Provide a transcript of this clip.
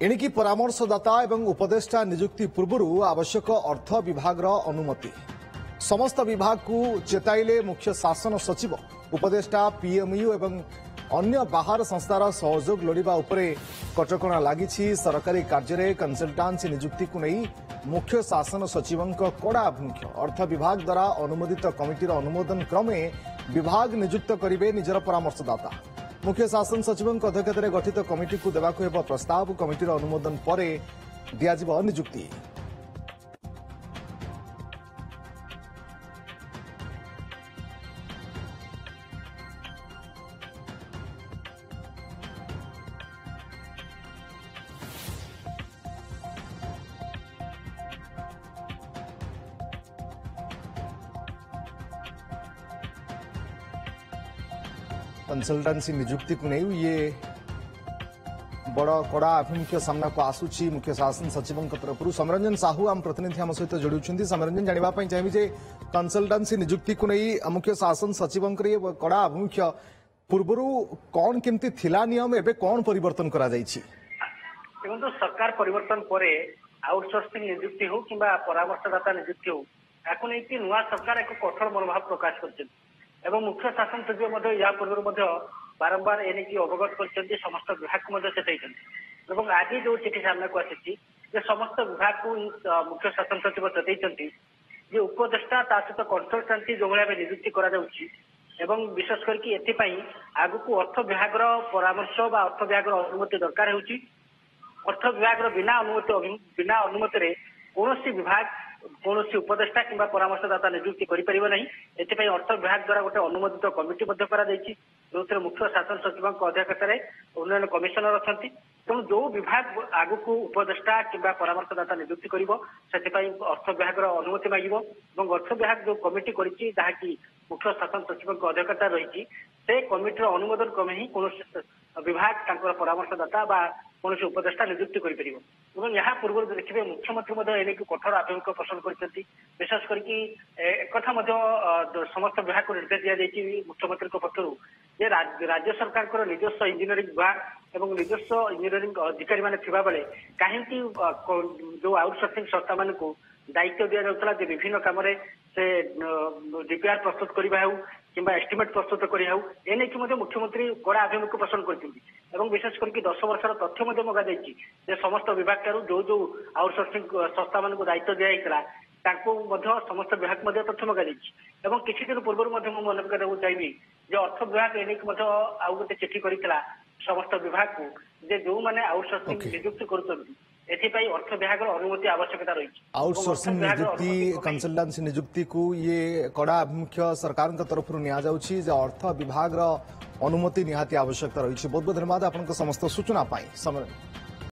एणिकी परामर्शदाता एवं उपदेष्टा नियुक्ति पूर्व आवश्यक अर्थ विभाग अनुमति समस्त विभाग को चेताइले मुख्य शासन सचिव उपदेष्टा पीएमयू एवं अन्य बाहर संस्थार सहयोग लोड़ा कटकणा लगी सरकारी कार्य कंसल्टांसी नियुक्ति को नहीं मुख्य शासन सचिव कड़ा आभिमुख्य अर्थ विभाग द्वारा अनुमोदित कमिटीर अनुमोदन क्रमे विभाग नियुक्त करेंगे निजर परामर्शदाता मुख्य शासन सचिव अध्यक्षतार गठित कमिटी को देवाक प्रस्ताव कमिटीर अनुमोदन पर दिया नियुक्ति। कंसल्टेंसी नियुक्ति को नहीं ये बड़ कड़ा आभिमुख्य सामना को आसूची मुख्य शासन सचिव तरफ समरंजन साहू आम प्रतिनिधि आम सहित जोड़ी समरंजन जानापी चाहिए कंसल्टेंसी नियुक्ति को नहीं मुख्य शासन सचिव कड़ा आभिमुख्य पूर्व कौन केमती थिला नियम एवं कौन परिवर्तन करा देखो सरकार परिवर्तन पर आउटसोर्सिंग नियुक्ति हो कि परामर्शदाता नियुक्ति हो ताकू नहीं नुआ सरकार एक कठोर मनोभाव प्रकाश कर मुख्य शासन सचिव या पूर्व बारंबार एने अवगत कर समस्त विभाग को चेताई आज जो चिठी सामना को आसी समस्त विभाग को मुख्य शासन सचिव चेताई उपदेष्टा सहित कंसल्टेंसी जो भाव नियुक्ति कर विशेष करके आग को अर्थ विभाग परामर्श अर्थ विभाग अनुमति दरकार होची अर्थ विभाग बिना अनुमति कौन विभाग कौन उपदेष्टा कि परामर्शदाता नियुक्ति करें एथपाई अर्थ विभाग द्वारा गोटे अनुमोदित कमिटी जो मुख्य शासन सचिव अध्यक्षतार उन्नयन कमिशनर अच्छा तेणु जो विभाग आग को उपदेष्टा कि परामर्शदाता नियुक्ति कर अर्थ विभाग अनुमति मांग अर्थ विभाग जो कमिटी करी मुख्य शासन सचिव अध्यक्षता रही से कमिटीर अनुमोदन क्रमे ही कौन विभाग परामर्शदाता कौन उपदेष्टा नियुक्ति करें यहाँ पूर्व देखिए मुख्यमंत्री एने कठोर आभिमुख्य पोषण कर विशेष कर समस्त विभाग को निर्देश दी मुख्यमंत्री पक्षर जे राज्य सरकार निजस्व इंजीनियरिंग विभाग और निजस्व इंजीनियरिंग अधिकारी माने कहीं जो आउटसोर्सिंग संस्था मान दायित्व दि जाऊला विभिन्न कम से डीपीआर प्रस्तुत करवा कि एस्टिमेट प्रस्तुत करने मुख्यमंत्री कड़ा आभिमुख्य पोषण कर विशेष करके 10 वर्षर तथ्य मगा समस्त विभाग जो जो आउटसोर्सिंग संस्था मान दायित्व दिखाई समस्त विभाग तथ्य मगा किसी दिन पूर्व मन पकड़ चाहिए अर्थ विभाग एने आउ गोटे चिठी कर समस्त विभाग को जो मैंने आउटसोर्सिंग नियुक्ति कर अर्थ विभाग अनुमति आवश्यकता रही आउटसोर्सिंग नियुक्ति कंसल्टेंसी नियुक्ति को ये कड़ा आभिमुख्य सरकार तरफ अर्थ विभाग अनुमति निहाती आवश्यकता रही बहुत बहुत धन्यवाद आपन समस्त सूचना पाई समय।